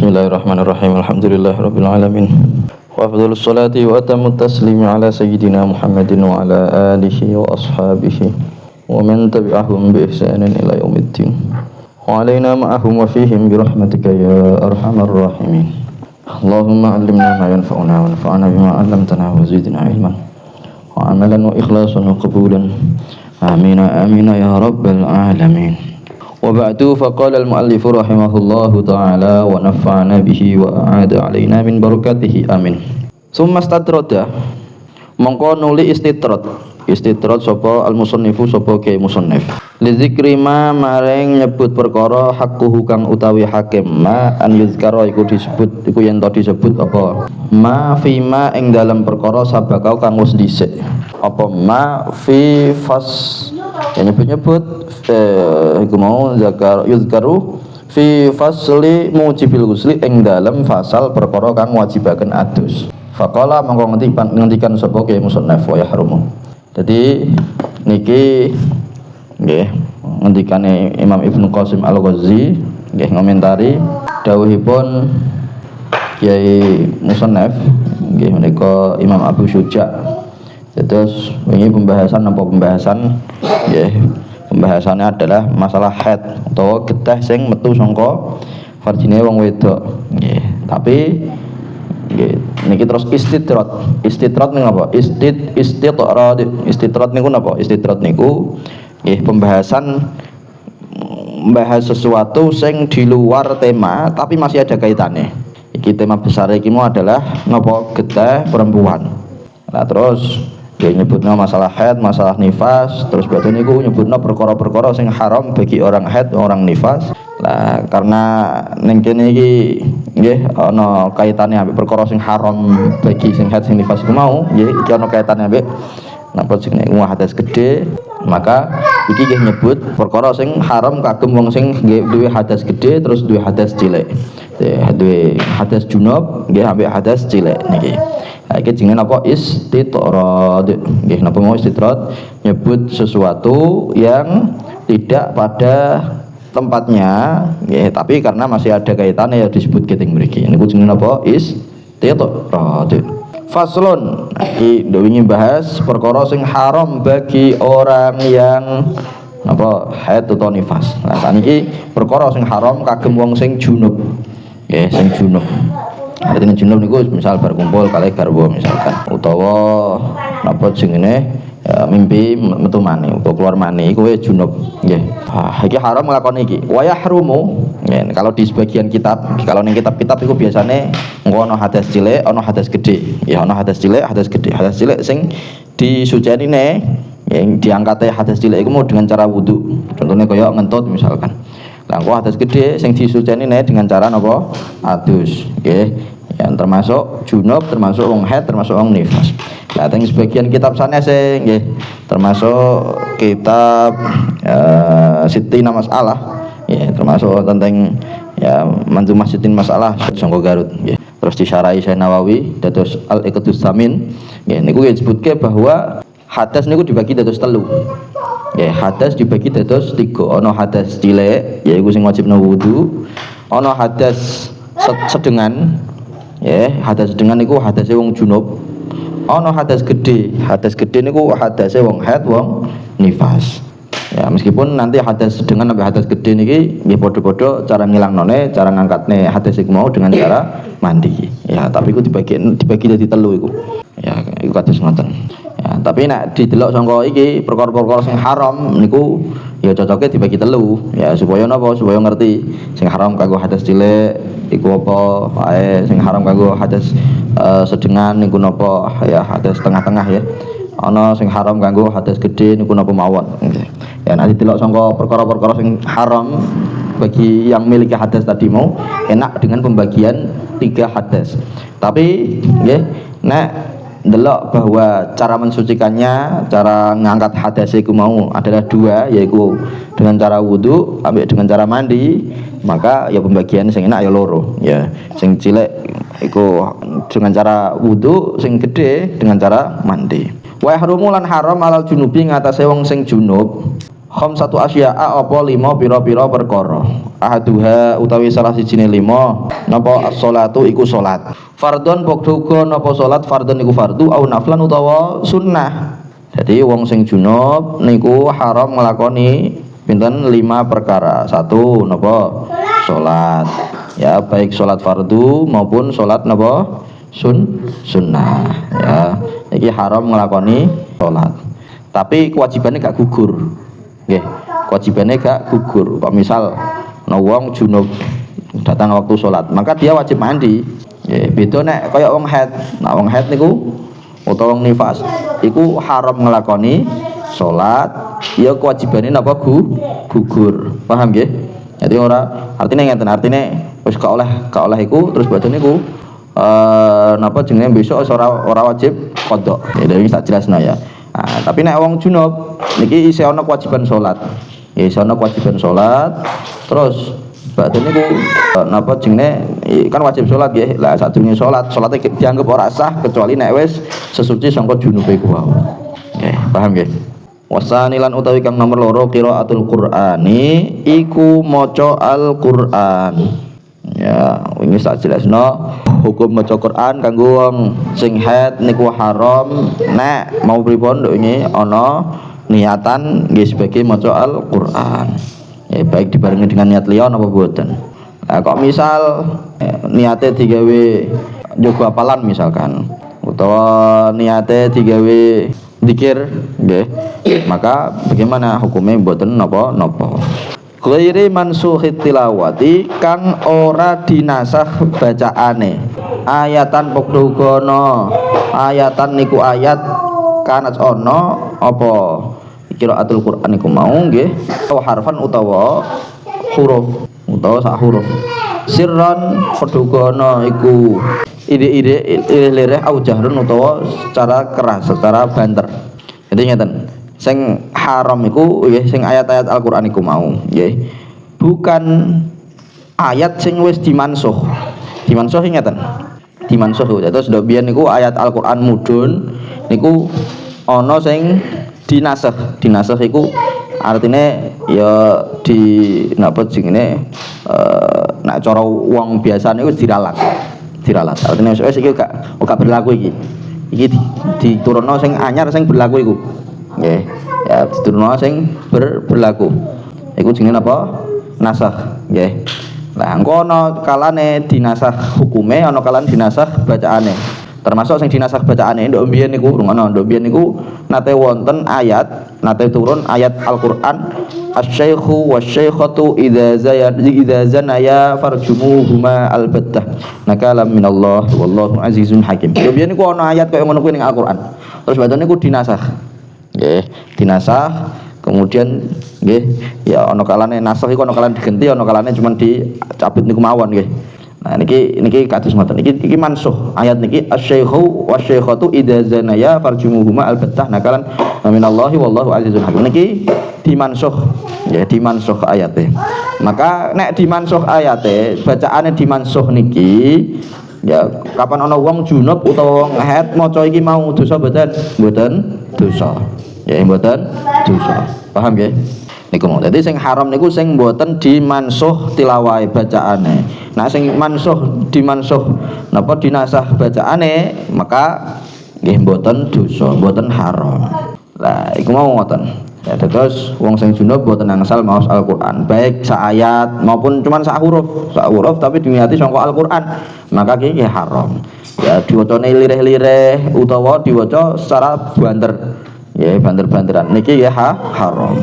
Bismillahirrahmanirrahim. Alhamdulillahirabbil alamin. Wa afdhalus salati wa atammut taslimi ala sayyidina Muhammadin wa ala alihi wa ashabihi wa man tabi'ahum bi ihsanin ila yaumiddin. Wa alaina ma'ahum wa fihim bi rahmatika ya arhamar rahimin. Allahumma 'allimna ma yanfa'una wa anfa'na bima 'allamtana wa zidna ilman wa amalan wa ikhlasan wa qabulan. Amin amin ya rabbal alamin. Wa ba'du faqala al-mu'allif rahimahullahu ta'ala wa nafa'ana bihi wa a'ada alaina min barakatihi amin. Summa stadrada mongko nuli istitrad sapa al-musannifu sapa ke musannif li zikri ma maring nyebut perkara hakku kang utawi hakim ma an yuzkara iku disebut iku yen to disebut apa ma fi ma ing dalam perkara sabakau kang wis dhisik apa ma fi fas ya nyebut iku mau zakar yuzkaru fi fasli mujibil ghusli ing dalam fasal perkara kang wajibaken adus. Faqala mongko ngendikan sapa ke musannaf wa yahrumu. Jadi niki nggih ngendikane Imam Ibnu Qasim Al-Ghazzi nggih ngomentari dawuhipun Kiai Musannaf nggih menika Imam Abu Syuja. Terus ini pembahasan nggih pembahasannya adalah masalah haid atau getah sing metu sangka farjine wong wedok nggih. Tapi nggih niki terus istitrad niku apa? Istitrad niku napa? Istitrad niku nggih pembahasan membahas sesuatu sing di luar tema tapi masih ada kaitannya. Iki tema besar iki mau adalah napa? Getah perempuan. Nah terus dia nyebutnya masalah haid, masalah nifas, terus berarti niku nyebutnya perkara-perkara sing haram bagi orang haid, orang nifas. Lah karena ning kene iki nggih ana kaitane ambek perkara sing haram bagi sing haid sing nifas iku mau, nggih iki ana kaitane ambek napa jenenge hadas gede, maka iki nggih nyebut perkara sing haram kagem wong sing nggih duwe hadas gede terus duwe hadas cilik. Duwe hadas junub nggih ambek hadas cilik niki. Iki jenenge apa? Istitrad. Nggih napa mau istitrad nyebut sesuatu yang tidak pada tempatnya nggih tapi karena masih ada kaitannya ya disebut keting mriki. Niku jenenge apa? Istitrad. Faslun. Iki wingi bahas perkara sing haram bagi orang yang apa haid utawa nifas. Lah saniki perkara sing haram kagem wong sing junub. Nggih, sing junub. Artinya junub niku misal berkumpul kali garwa misalkan utawa napa jenenge mimpi metu mani utawa keluar mani iku junub nggih. Iki haram nglakoni iki. Wa yahrumu nggih kalau di sebagian kitab, kalau ning kitab-kitab iku biasane engko ana hadas cilik, ana hadas gede. Ya ana hadas cilik, hadas gede. Hadas cilik sing disucenine yang diangkate hadas cilik iku mau dengan cara wudu. Contohnya kaya ngentut misalkan. Lah engko hadas gede sing disucenine dengan cara napa? Adus nggih. Yang termasuk junub, termasuk wong haid, termasuk wong nifas. Lah teng sebagian kitab sanes nggih, termasuk kitab Sittina Masalah, ya termasuk tentang ya Manzumah Sittin Masalah sangka Garut nggih. Terus disyarahi Syekh Nawawi dados Al-Iqdus Samin nggih niku disebutke bahwa hadas niku dibagi dados telu. Nggih, hadas dibagi dados 3. Ana hadas cilik yaiku sing wajibna wudu, ana hadas sedengan. Ya, hadas sedengan niku hadase wong junub. Ana hadas gede. Hadas gede niku hadase wong haid, wong nifas. Ya, meskipun nanti hadas sedengan sampai hadas gede niki nggih padha-padha cara ngilangnone, cara ngangkatne hadas iku mau dengan cara mandi. Ya, tapi iku dibagi dadi telu iku. Ya, iku kados ngoten. Ya, tapi nek didelok sangka iki perkara-perkara sing haram niku ya cocoke dibagi telu. Ya, supaya napa? Supaya ngerti sing haram kanggo hadas cilik iku apa ae, sing haram kanggo hadas sedengan niku napa ya hadas tengah-tengah ya. Ana sing haram kanggo hadas gede niku napa mawon. Ya nanti delok sangka perkara-perkara sing haram bagi yang memiliki hadas tadi mau enak dengan pembagian 3 hadas. Tapi nggih nek delok bahwa cara mensucikannya, cara ngangkat hadas iku mau adalah 2, yaitu dengan cara wudu ambek dengan cara mandi, maka ya pembagian sing enak ya loro ya. Sing cilik iku dengan cara wudu, sing gede dengan cara mandi. Wa yahrumu lan haram alal junubi ngatasé wong sing junub khamsatu asya'a apa 5 pira-pira perkara. Ahaduha utawi salah sijine 5 napa as-shalatu iku salat. Fardhon pokdoga napa salat fardhon iku fardu au naflan utawa sunnah. Jadi wong sing junub niku haram nglakoni pinten 5 perkara. Satu napa salat. Ya baik salat fardu maupun salat napa sunnah. Ya iki haram nglakoni salat. Tapi kewajibannya gak gugur. Nggih, kewajibannya gak gugur. Kok misal wong junub datang waktu sholat, maka dia wajib mandi. Nggih, beda nek kaya wong haid. Nah, wong haid niku utawa wong nifas iku haram nglakoni sholat, ya kewajibannya napa gugur. Paham nggih? Jadi ora artine ngeten, artine wis gak oleh iku terus badane iku napa jenenge besok ora wajib qada. Ya iki tak jelasno ya. Nah, tapi nek wong junub niki isih ana kewajiban salat. Ya isih ana kewajiban salat. Terus badhe niku napa jenenge kan wajib salat nggih. Lah sadurunge salate dianggap ora sah kecuali nek wis sesuci sangka junube ku wae. Nggih, paham nggih? Wasani lan utawi kang nomor 2 qiraatul Qur'ani iku maca Al-Qur'an. Ya, ini tak jelasno hukum maca Quran kanggo wong sing haid niku haram nek mau pripun ini ana niatan nggih sebagai maca Al-Qur'an. Ya baik dibarengi dengan niat liya napa boten. Nah, kok misal niate digawe njogo hafalan misalkan utawa niate digawe zikir nggih, maka bagaimana hukumnya boten napa-napa. Ghairi mansukhi tilawati kang ora dinasah bacaane. Ayatan pokdogono. Ayatan niku ayat kanat ono apa qiraatul Qur'an niku mau nggih harfan utawa huruf utawa sak huruf. Sirran pokdogono iku ide-ide lirih au jahrun utawa secara keras, secara banter. Jadi ngeten. Sing haram iku nggih sing ayat-ayat Al-Qur'an iku mau nggih. Bukan ayat sing wis dimansuh. Dimansuh ngeten. Dimansuh terus ndok biyen niku ayat Al-Qur'an mudhun niku ana sing dinasakh. Dinasakh iku artine ya di napa jenenge nek cara wong biasa niku diralat. Diralat. Artine wis iki gak berlaku iki. Iki diturunno sing anyar sing berlaku iku. Nggih, ya diturunno sing berlaku. Iku jenenge apa? Nasakh, nggih. Lah engko ana kalane dinasakh hukume, ana kalane dinasakh bacaane. Termasuk sing dinasakh bacaane ndok mbiyen niku rungono, ndok mbiyen niku nate wonten ayat, nate turun ayat Al-Qur'an asy-syaikhu wasy-syaikhatu idza zanaya farjumuhuma albattah. Nakalam minallah wallahu azizun hakim. Ndok mbiyen niku ana ayat kaya ngono kuwi ning Al-Qur'an. Terus badane niku dinasakh. Nggih, dinasah kemudian nggih ya ana kalane nasakh iku ana kalane diganti ana kalane cuman dicabut niku mawon nggih. Nah niki kados ngoten iki mansuh ayat niki asy-syaikhu wasy-syaikhatu idza zanaya farjumuhuma albattah nakalan minallahi wallahu azizun hakim. Niki dimansuh ya dimansuh ayate. Maka nek dimansuh ayate bacaane dimansuh niki ya kapan ana wong junub utawa wong haid maca iki mau dosa mboten dosa. Ya mboten dosa. Paham nggih? Niku mau. Dadi sing haram niku sing mboten dimansuh tilawahe bacaane. Nah sing dimansuh napa dinasah bacaane maka nggih mboten dosa, mboten haram. Lah iku mau ngoten. Ya terus wong sing junub mboten angsal maos Al-Qur'an, baik sak ayat maupun cuman sak huruf tapi diniati sangka Al-Qur'an, maka iki haram. Ya diwacane lirih-lirih utawa diwaca secara banter. Ya banter-banteran niki ya haram.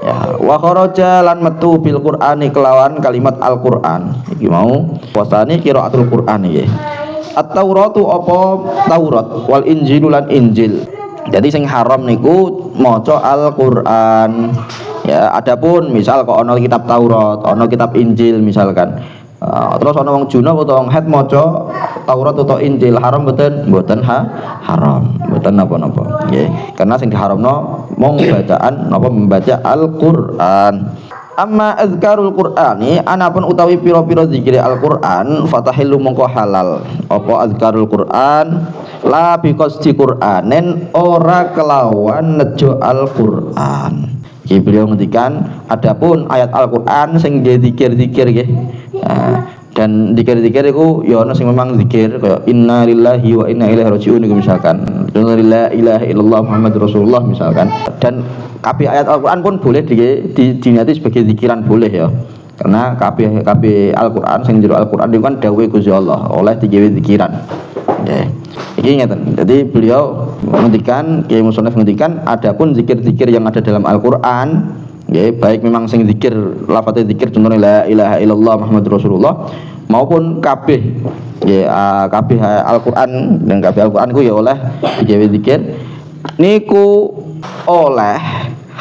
Ya wa kharaja lan metu bil Qur'ani kelawan kalimat Al-Qur'an. Iki mau wasane qiraatul Qur'an nggih. At-Tauratu apa Taurat wal Injilu lan Injil. Jadi sing haram niku maca Al-Qur'an. Ya adapun misal kok ana kitab Taurat, ana kitab Injil misalkan. Terus ana wong junub utawa wong haid maca Taurat utawa Injil haram mboten haram mboten napa-napa nggih karena sing diharamno mung bacaan napa membaca Al-Qur'an. Amma azkarul Qur'ani anapun utawi pira-pira zikir Al-Qur'an fatahillu mongko halal apa azkarul Qur'an la bi qasdi Qur'anen ora kelawan nejo Al-Qur'an. Iki beliau ngendikan adapun ayat Al-Qur'an sing zikir-zikir nggih. Dan zikir-zikir iku ya ana sing memang zikir kaya inna lillahi wa inna ilaihi raji'un iku misalkan. Inna la ilaha illallah Muhammadur Rasulullah misalkan. Dan kabeh ayat Al-Qur'an pun boleh diniati sebagai zikiran boleh ya. Karena kabeh Al-Qur'an sing jero Al-Qur'an itu kan dawuh Gusti Allah oleh digawe zikiran. Nggih. Iki ngeten. Jadi beliau menghentikan, Kiai Musonef menghentikan adapun zikir-zikir yang ada dalam Al-Qur'an, nggih, baik memang sing zikir lafadz zikir contohnya la ilaha illallah Muhammadur Rasulullah maupun kabeh nggih kabeh Al-Qur'an dan kabeh Al-Qur'an ku ya oleh digawe zikir niku oleh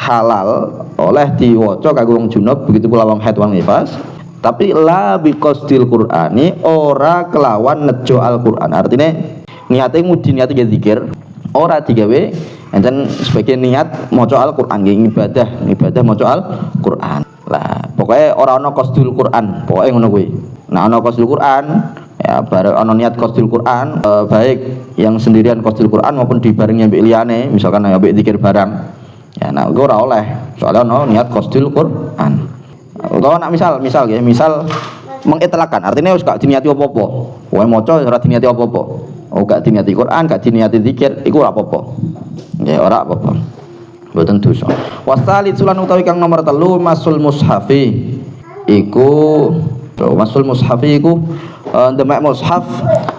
halal oleh diwaca kanggo wong junub begitu pula wong haid wong nifas tapi la biqasdil Qur'ani ora kelawan nejo Al-Qur'an artinya niate mudi niate zikir ora digawe enten sebagai niat maca Al-Qur'an nggih ibadah maca Al-Qur'an lah pokoknya ora ana qasdul Qur'an pokoknya ngono kuwi nah ana qasdul Qur'an ya bareng ana niat qasdul Qur'an baik yang sendirian qasdul Qur'an maupun dibarengi ambek liyane misalkan ambek zikir barang ya nah ora oleh soalnya ana niat qasdul Qur'an utawa nak misal ya misal mengitlaqkan artinya wis gak diniati apa-apa wae maca ora diniati apa-apa gak diniati Quran gak diniati zikir iku ora apa-apa nggih ora apa-apa mboten dosa wasalit sulan utawi kang nomor 3 masul mushafi iku masul mushafi iku ndemek mushaf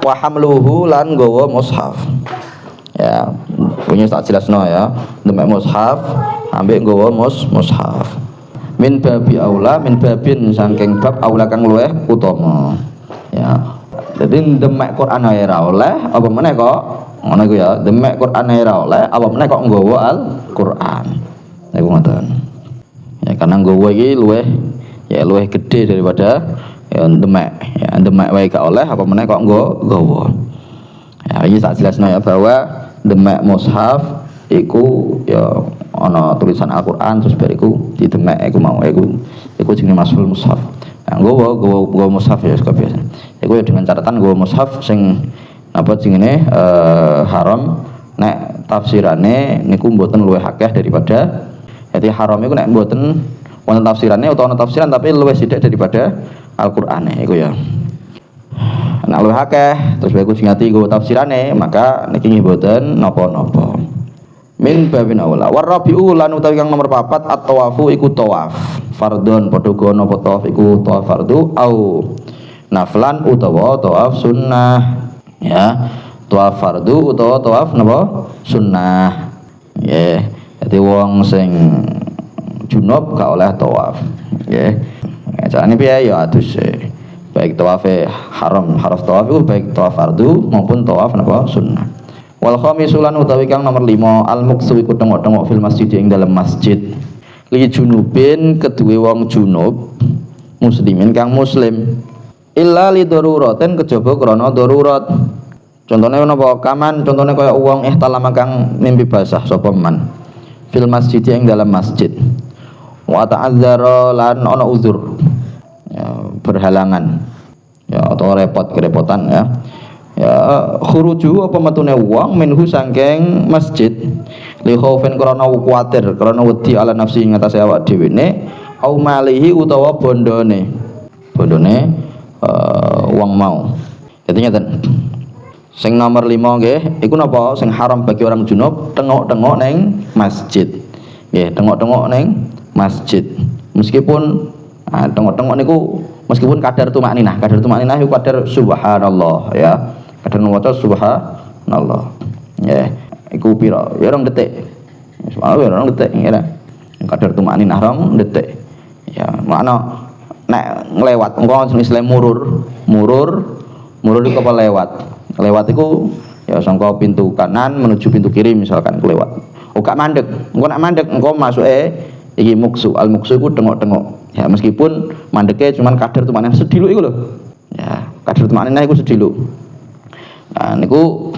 wa hamluhu lan nggawa mushaf ya punya tak jelasno ya ndemek mushaf ambek nggawa mushaf min babi aula min babin saking bab aula kang luweh utama ya jadi demek Quran ae ra oleh apa meneh kok ngono iku ya demek Quran ae ra oleh apa meneh kok nggawa Al-Qur'an niku ngoten ya karena nggawa iki luweh gede daripada ya demek wae gak oleh apa meneh kok nggawa ya iki tak jelasno ya bahwa demek mushaf iku ya ana tulisan Al-Qur'an terus bariku didemek iku mau iku jenenge masul mushaf. Nah, nggawa mushaf ya saka biasa. Iku ya dengan catatan nggawa mushaf sing apa jenenge haram nek tafsirane niku mboten luwih akeh daripada jadi haram iku nek mboten wonten tafsirane utawa ana tafsiran tapi luwih sithik daripada Al-Qur'ane iku ya. Nek luwih akeh terus bariku sing ati nggawa tafsirane maka niki mboten napa-napa. Min babin aula warabiu lan utawi kang nomor 4 at-tawafu iku tawaf fardhon padha gono apa tawaf iku tawaf fardu au naflan utawa tawaf sunnah ya tawaf fardu utawa tawaf napa sunnah nggih dadi wong sing junub gak oleh tawaf nggih carane piye ya adus baik tawafe haram tawaf iku baik tawaf fardu maupun tawaf napa sunnah wal khamisulan utawi kang nomor 5 al muksu iku tengok-tengok fil masjid ing dalam masjid li junubin kedue wong junub muslimin kang muslim illa li daruratin kejaba krana darurat contohnya napa kaman contohnya kaya wong ihtalama kang mimpi basah sapa man fil masjid ing dalam masjid wa ta'azzara lan ana uzur ya, berhalangan ya atau kerepotan ya khuruju apa metune wong minhu sangking masjid li khaufin krana kuwatir krana wedi ala nafsi ngatasé awak dhewe ne au malihi utawa bondone wong mau dadi ngeten sing nomor 5 nggih iku napa sing haram bagi orang junub tengok-tengok ning masjid nggih tengok-tengok ning masjid meskipun tengok-tengok niku meskipun kadar tumakninah iku kadar subhanallah ya kadar maca subhanallah ya iku pira ya 2 detik subhanallah 2 detik ya kadar tumakninah 2 detik ya makna nek nglewat engko jenis murur iku apa lewat iku ya sangka pintu kanan menuju pintu kiri misalkan lewat gak mandek engko nek mandek engko masuke iki muksu al muksu iku tengok-tengok ya meskipun mandeke cuman kadar tumakninah sediluk iku lho ya kadar tumakninah iku sediluk nah niku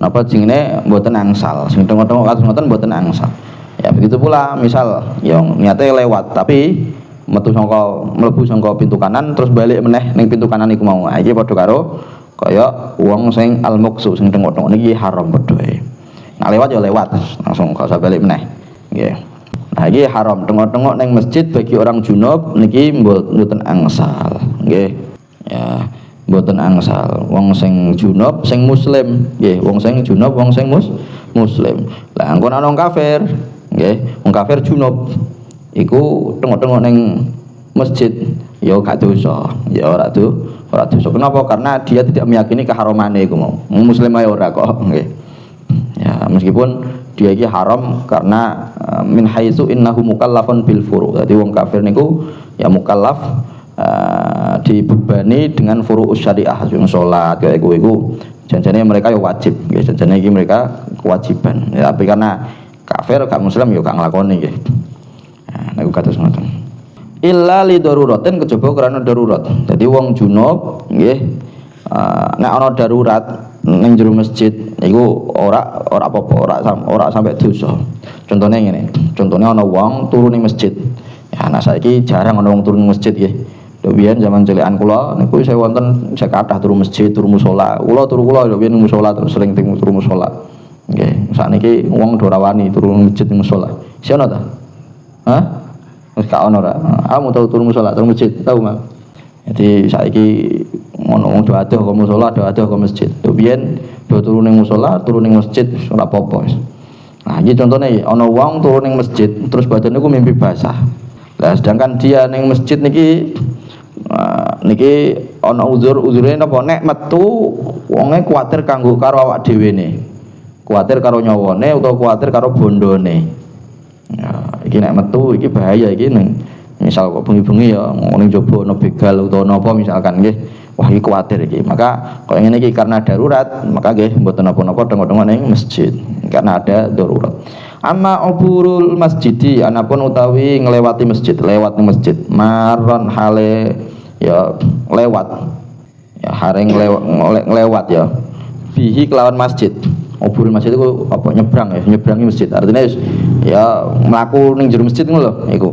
napa jenenge mboten angsal sing tengok-tengok kados ngoten mboten angsal ya begitu pula misal yang niate lewat tapi mlebu saka pintu kanan terus balik meneh ning pintu kanan iku mau iki padha karo kaya wong sing al-muqsu sing tengok-tengok niki haram padha nah lewat ya lewat langsung gak usah balik meneh nggih Nah iki haram tengok-tengok neng masjid bagi orang junub niki mboten angsal nggih. Ya, mboten angsal. Wong sing junub sing muslim nggih, wong sing junub wong sing muslim. Lah engko ana wong kafir nggih, wong kafir junub iku tengok-tengok neng masjid ya gak dosa, ya ora dosa. Kenapa? Karena dia tidak meyakini keharamane iku mau. Muslim ae ora kok nggih. Ya, meskipun dia iki haram karena min haitsu innahu mukallafun bil furu'. Dadi wong kafir niku ya mukallaf dibebani dengan furu'us syariah, yang salat kayak iku janjane mereka ya wajib nggih, janjane iki mereka kewajiban. Ya, tapi karena kafir gak muslim ya gak nglakoni nggih. Nah, niku kados ngoten. Illa li daruratin, kejaba karena darurat. Jadi wong junub nggih nek ana darurat ning jero masjid iku ora apa-apa, ora sampai dosa. Contohnya ngene, contohnya ana wong turu ning masjid. Ya anak saiki jarang ana wong turu ning masjid nggih. Biyen zaman cilikan kula niku saya wonten saya kathah turu masjid, turu musala. Kula biyen musala terus sering turu musala. Nggih, sakniki wong do ora wani turu masjid ning musala. Si ana ta? Hah? Wis gak ono ora. Kamu tau turu musala, turu masjid, tau Mas. Jadi saiki ono wong do adoh ke musala, do adoh ke masjid. Biyen do turu ning musala, turu ning masjid ora apa-apa wis. Nah, iki contone ana wong turu ning masjid terus badane niku mimpi basah. Lah sedangkan dia ning masjid niki ana uzure napa nek metu wonge kuwatir kanggo karo awak dhewe ne. Kuwatir karo nyawane utawa kuwatir karo bondone. Ya, iki nek metu iki bahaya iki ning misal kok bengi-bengi ya ning njaba ana begal utawa napa misalkan nggih. Wah iki kuwatir iki. Maka kok ngene iki karena darurat, maka nggih mboten napa-napa tengok-tengok ning masjid karena ada darurat. Amma uburul masjidi, anapun utawi nglewati masjid, lewat ning masjid, maron hale ya lewat. Ya haring nglewat ya. Bihi kelawan masjid. Uburul masjid itu apa nyebrang ya, nyebrangi masjid. Artinya ya mlaku ning jero masjid ngono lho iku.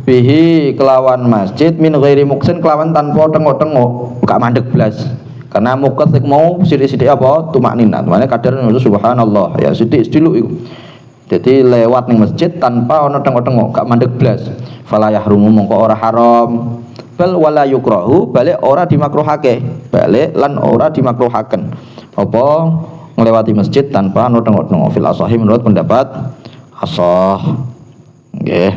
Bihi kelawan masjid min ghairi muksin, kelawan tanpa tengok-tengok, gak mandek blas. Karena mukat mau sithik-sithik apa tumaknina. Makane kadar subhanallah ya sithik dulu iku. Jadi lewat ning masjid tanpa ana tengok-tengok, gak mandek blas. Fala yahrumu mongko ora haram. Bal wala yukrahu, balik ora dimakruhake. Balik lan ora dimakruhaken. Apa nglewati masjid tanpa ana tengok-tengok fil asahi menurut pendapat ashah. Nggih.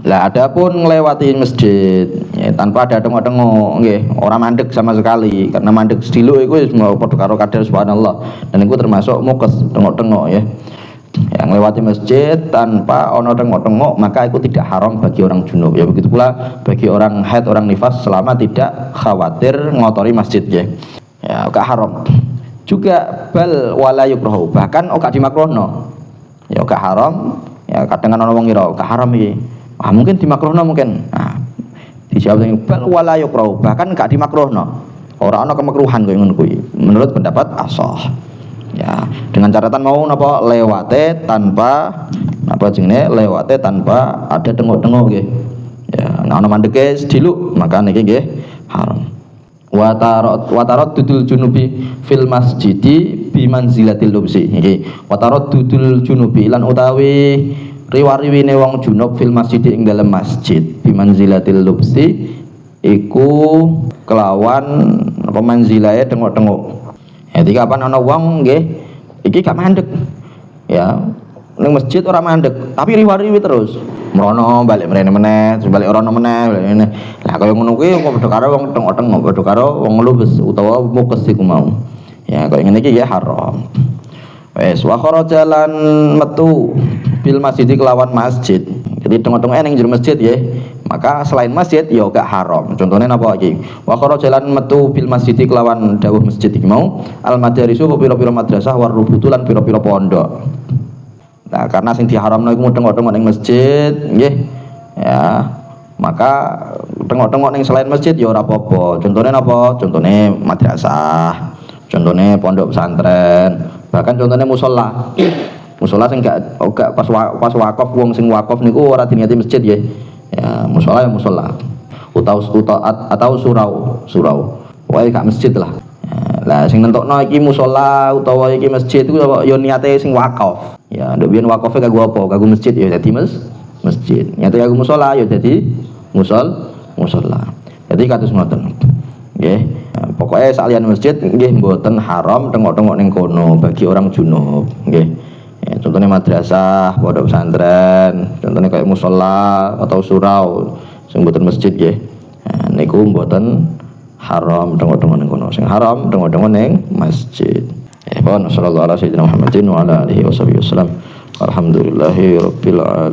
Lah adapun nglewati masjid ya, tanpa ada tengok-tengok nggih, ora mandek sama sekali. Karena mandek sediluk iku wis padha karo kadar subhanallah. Dan itu termasuk mukes tengok-tengok ya. Yang lewati masjid tanpa ono tengok-tengok maka itu tidak haram bagi orang junub. Ya begitu pula bagi orang haid, orang nifas selama tidak khawatir ngotori masjid ya. Ya gak haram. Juga bal wala yukrahu, bahkan gak dimakruhno. Ya gak haram. Ya kadang ana wong ngira gak haram iki. Wah mungkin dimakruhno mungkin. Nah, dijawab dengan bal wala yukrahu, bahkan gak dimakruhno. Ora ana kemakruhan koyo ngono kuwi. Menurut pendapat ashah. Ya, dengan catatan mau napa lewate tanpa napa jenenge lewate tanpa ada tengok-tengok nggih. Ya, nek ana mandeke sediluk maka niki nggih haram. Watarot dudul junubi fil masjidi bi manzilatil lubsi. Nggih, watarot dudul junubi lan utawi riwariwine wong junub fil masjidi ing dalam masjid bi manzilatil lubsi iku kelawan apa manzilae tengok-tengok. Jadi kapan ana wong nggih iki gak mandek. Ya, ning masjid ora mandek, tapi riwari terus. Merono balik mrene meneh, terus balik rono meneh, balik ngene. Lah kaya ngono kuwi kok padha karo wong tengok-tengok, padha karo wong lubes utawa mukes iku mau. Ya, kaya ngene iki ya haram. Wes wa kharajalan metu bil masjid kelawan masjid. Jadi tengok-tengok ning jero masjid ya. Maka selain masjid ya gak haram. Contohnya napa iki? Wa kharajalan metu bil masjid kelawan dawuh masjid iki mau al madarisu pira-pira madrasah war rubutu lan pira-pira pondok. Nah, karena sing diharamno iku tengok-tengok ning masjid nggih. Ya. Maka tengok-tengok ning selain masjid ya ora apa-apa. Contohnya napa? Contohnya madrasah. Contohnya pondok pesantren. Bahkan contohnya musala. Musala sing gak pas wakaf wong sing wakaf niku ora diniati masjid ya. Ya musala ya musala. Atau surau. Wae gak masjid lah. Ya, lah sing nentokno iki musala utawa iki masjid iku ya niate sing wakaf. Ya, ndek biyen wakofe kanggo apa? Kanggo masjid ya dadi masjid. Nyata kanggo musala ya dadi musala. Jadi kados ngoten. Nggih. Pokoknya salian masjid nggih mboten haram tengok-tengok ning kono bagi orang junub, nggih. Ya, contohnya madrasah, pondok pesantren, contohnya kayak musala atau surau sing mboten masjid nggih. Nah, niku mboten haram tengok-tengok ning kono. Sing haram tengok-tengok ning masjid. Sallallahu alaihi wasallam wa ala alihi wasallam. Alhamdulillahirabbil alamin.